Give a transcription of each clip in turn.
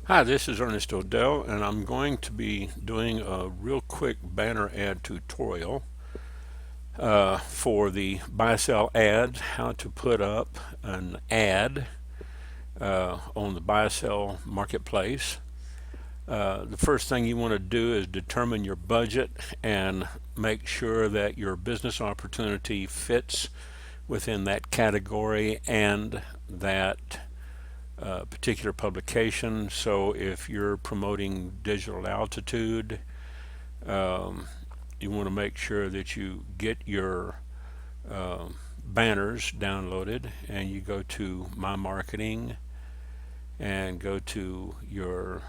Hi, this is Ernest Odell, and I'm going to be doing a real quick banner ad tutorial for the buy sell ads, how to put up an ad on the buy sell marketplace. The first thing you want to do is determine your budget and make sure that your business opportunity fits within that category and that particular publication. So if you're promoting digital altitude, you want to make sure that you get your banners downloaded, and you go to My Marketing and go to your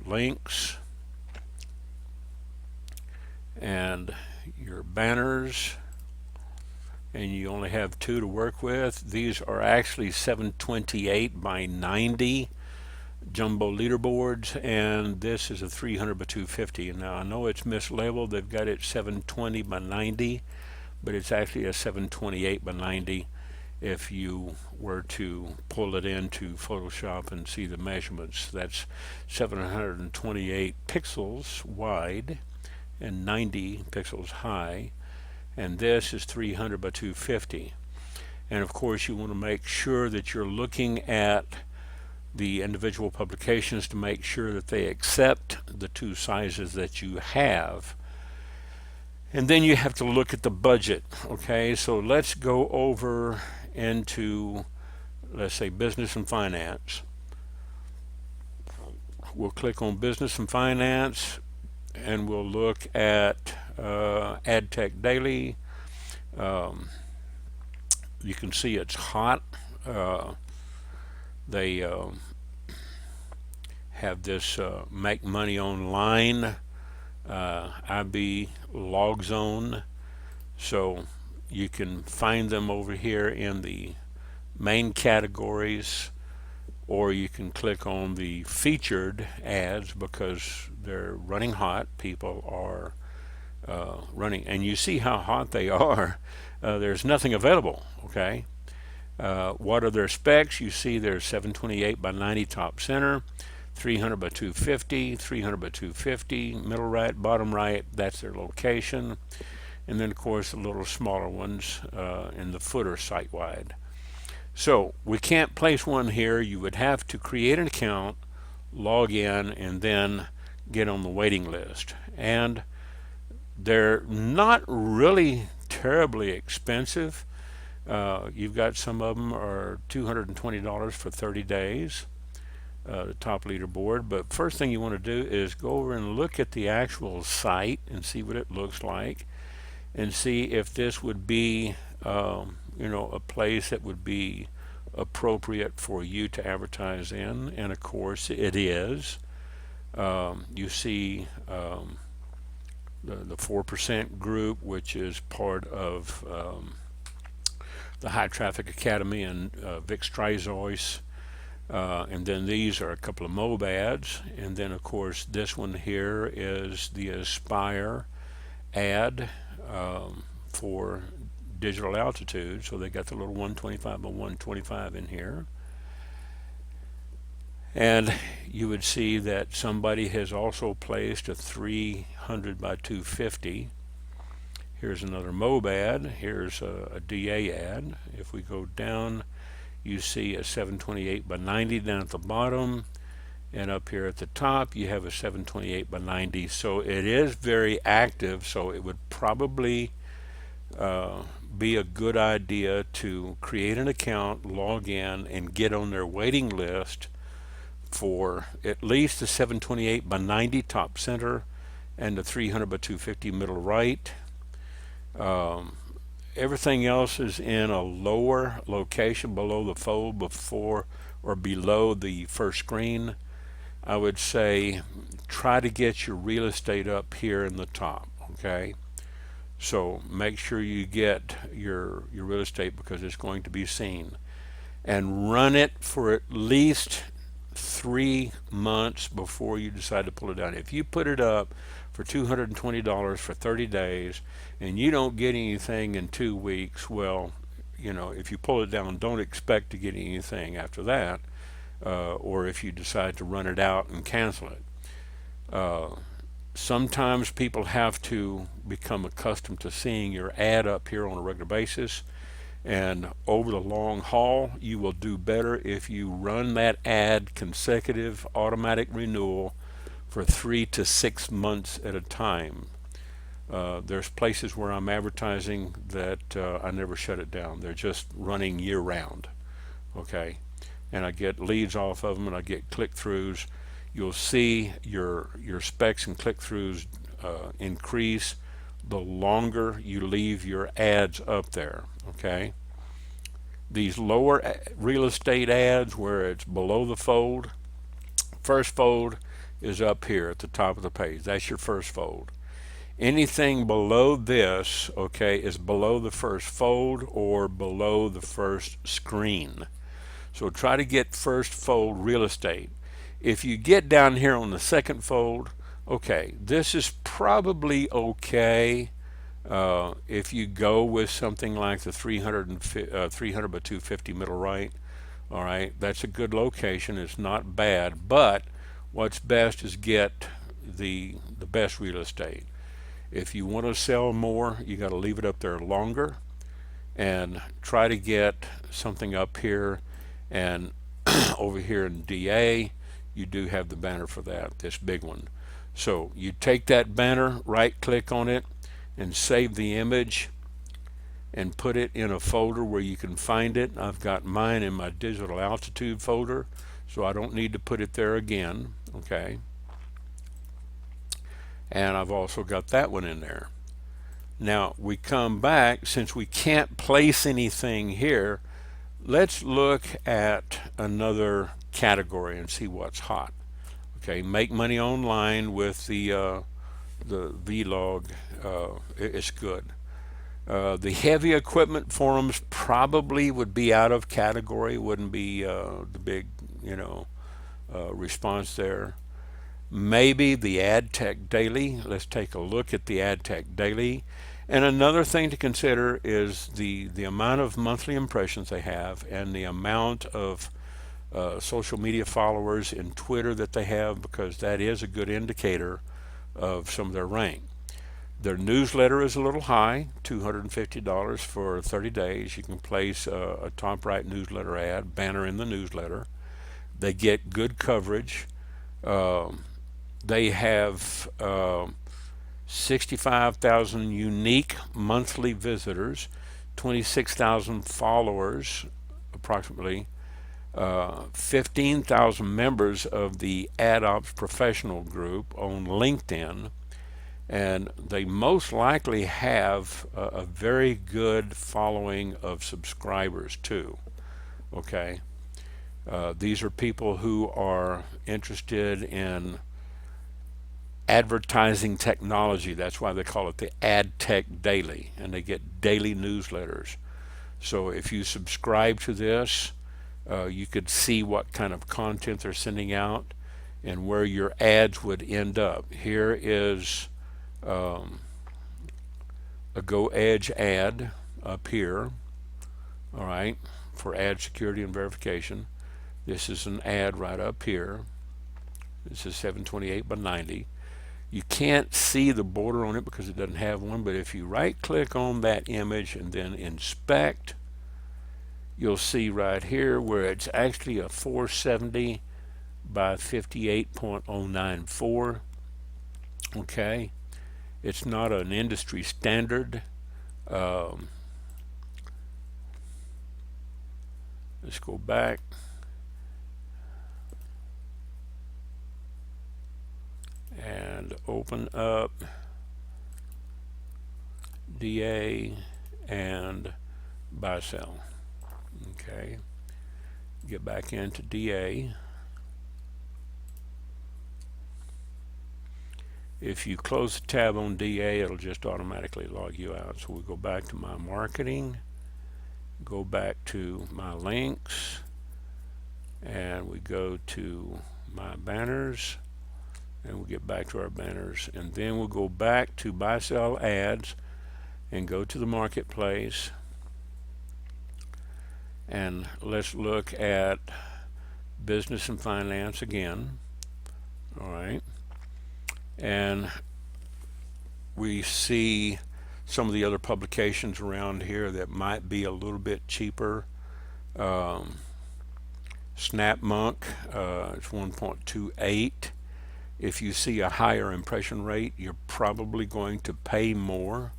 links and your banners, and you only have two to work with. These are actually 728 by 90 jumbo leaderboards, and this is a 300 by 250. Now I know it's mislabeled, they've got it 720 by 90, but it's actually a 728 by 90 if you were to pull it into Photoshop and see the measurements. That's 728 pixels wide and 90 pixels high, and this is 300 by 250. And of course you want to make sure that you're looking at the individual publications to make sure that they accept the two sizes that you have. And then you have to look at the budget. Okay, so let's go over into, let's say, business and finance. We'll click on business and finance, and we'll look at Ad Tech Daily. You can see it's hot. They have this make money online IB log zone, so you can find them over here in the main categories, or you can click on the featured ads because they're running hot. People are running, and you see how hot they are. There's nothing available. Okay, what are their specs? You see there's 728 by 90 top center, 300 by 250, 300 by 250, middle right, bottom right, that's their location. And then of course the little smaller ones in the footer site wide. So we can't place one here. You would have to create an account, log in, and then get on the waiting list. And they're not really terribly expensive. You've got some of them are $220 for 30 days, the top leaderboard. But first thing you want to do is go over and look at the actual site and see what it looks like, and see if this would be a place that would be appropriate for you to advertise in. And of course it is. You see the 4% group, which is part of the High Traffic Academy and Vic Stryzois. And then these are a couple of MOB ads. And then of course this one here is the Aspire ad for digital altitude. So they got the little 125 by 125 in here. And you would see that somebody has also placed a 300 by 250. Here's another MOB ad. Here's a DA ad. If we go down, you see a 728 by 90 down at the bottom, and up here at the top you have a 728 by 90. So it is very active, so it would probably be a good idea to create an account, log in, and get on their waiting list for at least the 728 by 90 top center and the 300 by 250 middle right. Everything else is in a lower location below the fold, before or below the first screen. I would say try to get your real estate up here in the top. Okay, so make sure you get your real estate because it's going to be seen, and run it for at least 3 months before you decide to pull it down. If you put it up for $220 for 30 days and you don't get anything in 2 weeks, well, if you pull it down, don't expect to get anything after that. or if you decide to run it out and cancel it. Sometimes people have to become accustomed to seeing your ad up here on a regular basis, and over the long haul you will do better if you run that ad consecutive automatic renewal for 3 to 6 months at a time. There's places where I'm advertising that I never shut it down. They're just running year round, okay? And I get leads off of them and I get click-throughs. You'll see your specs and click-throughs increase the longer you leave your ads up there, okay? These lower real estate ads where it's below the fold, first fold is up here at the top of the page. That's your first fold. Anything below this, okay, is below the first fold or below the first screen. So try to get first fold real estate. If you get down here on the second fold, okay, this is probably okay. If you go with something like the 300 by 250 middle right, all right, that's a good location. It's not bad, but what's best is get the best real estate. If you want to sell more, you got to leave it up there longer and try to get something up here. And over here in DA, you do have the banner for that, this big one. So you take that banner, right click on it, and save the image and put it in a folder where you can find it. I've got mine in my digital altitude folder, so I don't need to put it there again, okay? And I've also got that one in there. Now we come back, since we can't place anything here, let's look at another category and see what's hot. Okay, make money online with the vlog. It's good. The heavy equipment forums probably would be out of category, wouldn't be the big, response there. Maybe the Ad Tech Daily. Let's take a look at the Ad Tech Daily. And another thing to consider is the amount of monthly impressions they have and the amount of social media followers in Twitter that they have, because that is a good indicator of some of their rank. Their newsletter is a little high, $250 for 30 days. You can place a top right newsletter ad, banner in the newsletter. They get good coverage. They have 65,000 unique monthly visitors, 26,000 followers approximately, 15,000 members of the AdOps professional group on LinkedIn, and they most likely have a very good following of subscribers too, okay? These are people who are interested in advertising technology. That's why they call it the Ad Tech Daily, and they get daily newsletters. So if you subscribe to this, you could see what kind of content they're sending out and where your ads would end up. Here is a Go Edge ad up here, all right, for ad security and verification. This is an ad right up here. This is 728 by 90. You can't see the border on it because it doesn't have one, but if you right click on that image and then inspect, you'll see right here where it's actually a 470 by 58.094. Okay, it's not an industry standard. Let's go back. And open up DA and buy sell. Okay, get back into DA. If you close the tab on DA, it'll just automatically log you out. So we go back to my marketing, go back to my links, and we go to my banners, and we'll get back to our banners, and then we'll go back to BuySellAds and go to the marketplace, and let's look at business and finance again. All right, and we see some of the other publications around here that might be a little bit cheaper. SnapMonk, it's 1.28. If you see a higher impression rate, you're probably going to pay more.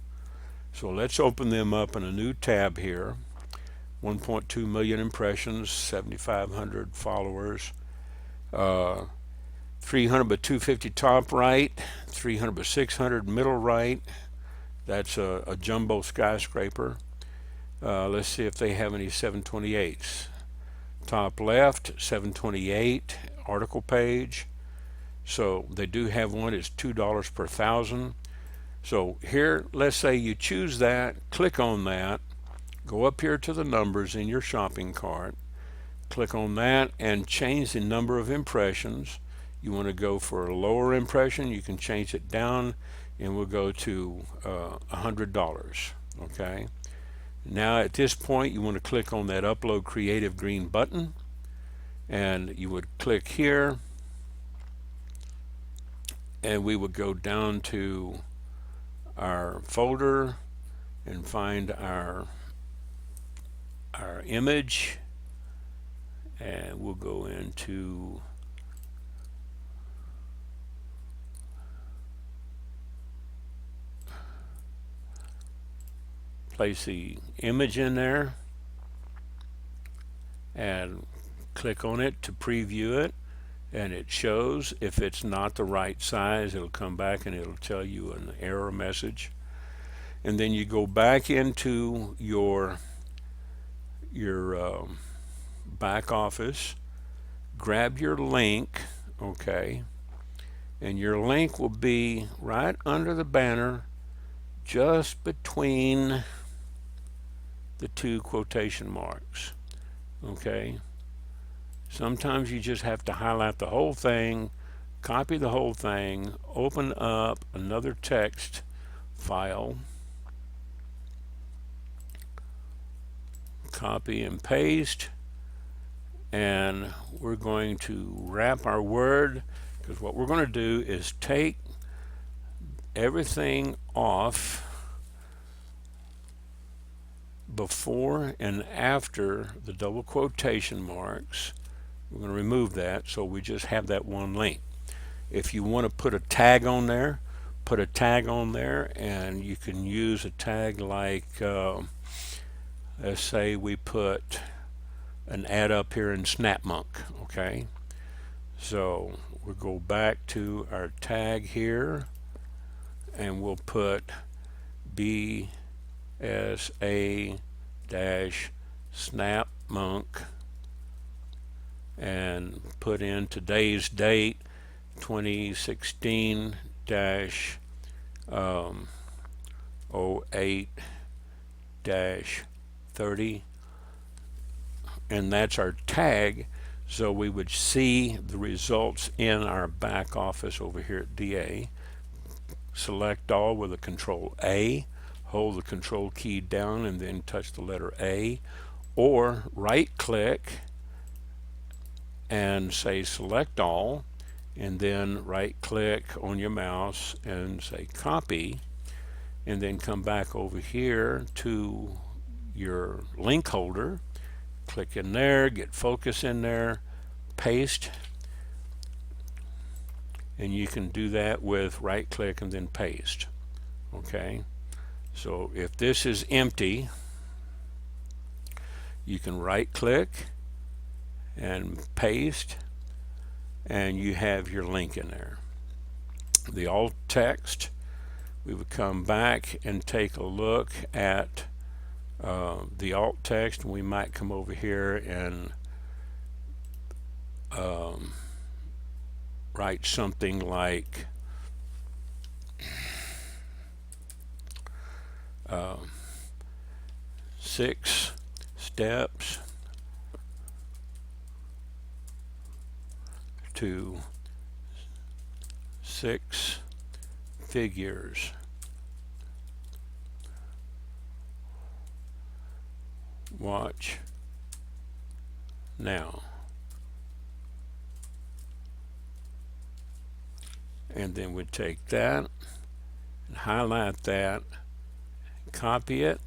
So let's open them up in a new tab here. 1.2 million impressions, 7,500 followers, 300 by 250 top right, 300 by 600 middle right. That's a jumbo skyscraper. Let's see if they have any 728s. Top left, 728 article page. So they do have one. It's $2 per thousand. So here, let's say you choose that, click on that, go up here to the numbers in your shopping cart, click on that and change the number of impressions. You want to go for a lower impression, you can change it down, and we'll go to $100. Okay. Now at this point you want to click on that upload creative green button, and you would click here, and we would go down to our folder and find our image, and we'll go into place the image in there and click on it to preview it, and it shows. If it's not the right size, it'll come back and it'll tell you an error message. And then you go back into your back office, grab your link, okay, and your link will be right under the banner, just between the two quotation marks. Okay, sometimes you just have to highlight the whole thing, copy the whole thing, open up another text file, copy and paste, and we're going to wrap our word, because what we're going to do is take everything off before and after the double quotation marks. We're going to remove that, so we just have that one link. If you want to put a tag on there, put a tag on there, and you can use a tag like let's say we put an ad up here in SnapMonk. Okay, so we'll go back to our tag here, and we'll put BSA-SnapMonk and put in today's date, 2016-08-30, and that's our tag. So we would see the results in our back office over here at DA. Select all with a Control A, hold the Control key down and then touch the letter A, or right click and say select all, and then right click on your mouse and say copy, and then come back over here to your link holder, click in there, get focus in there, paste, and you can do that with right click and then paste. Okay, so if this is empty, you can right click and paste, and you have your link in there. The alt text, we would come back and take a look at the alt text, and we might come over here and write something like 6 steps to 6 figures. Watch now. and then we take that and highlight that, copy it,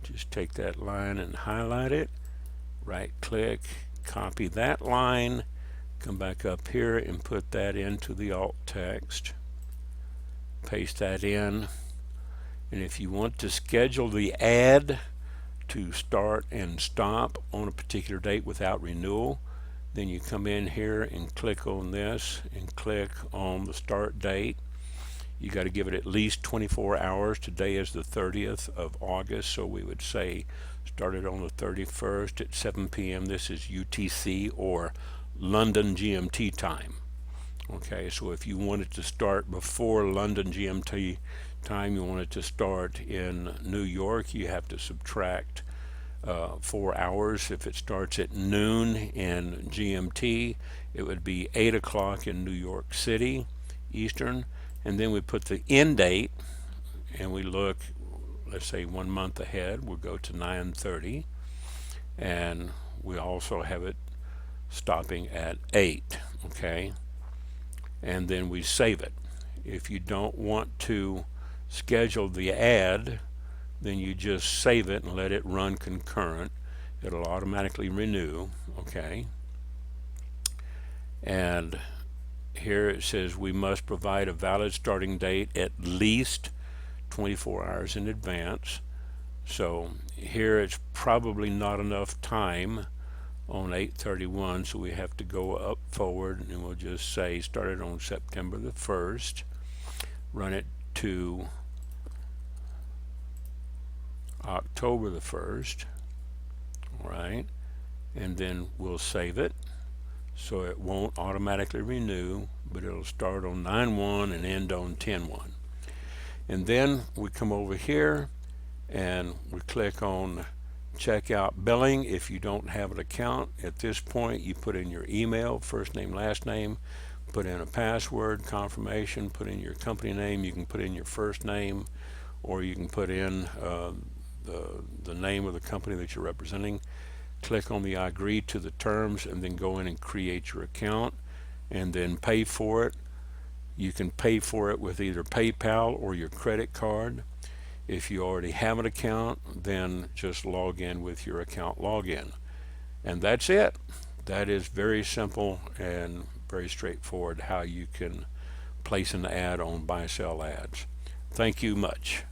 just take that line and highlight it, right click, copy that line, come back up here and put that into the alt text, paste that in. And if you want to schedule the ad to start and stop on a particular date without renewal, then you come in here and click on this and click on the start date. You got to give it at least 24 hours. Today is the 30th of August, so we would say started on the 31st at 7 p.m. This is UTC or London GMT time. Okay, so if you want it to start before London GMT time, you want it to start in New York, you have to subtract 4 hours. If it starts at noon in GMT, it would be 8 o'clock in New York City Eastern. And then we put the end date and we look, let's say 1 month ahead, we'll go to 9:30, and we also have it stopping at 8. Okay, and then we save it. If you don't want to schedule the ad, then you just save it and let it run concurrent. It'll automatically renew. Okay, and here it says we must provide a valid starting date at least 24 hours in advance. So here it's probably not enough time on 8/31, so we have to go up forward, and we'll just say started on September the 1st, run it to October the 1st, all right, and then we'll save it. So it won't automatically renew, but it'll start on 9/1 and end on 10/1. And then we come over here and we click on checkout billing. If you don't have an account at this point, you put in your email, first name, last name, put in a password, confirmation, put in your company name. You can put in your first name, or you can put in the name of the company that you're representing. Click on the I agree to the terms, and then go in and create your account and then pay for it. You can pay for it with either PayPal or your credit card. If you already have an account, then just log in with your account login. And that's it. That is very simple and very straightforward how you can place an ad on BuySellAds. Thank you much.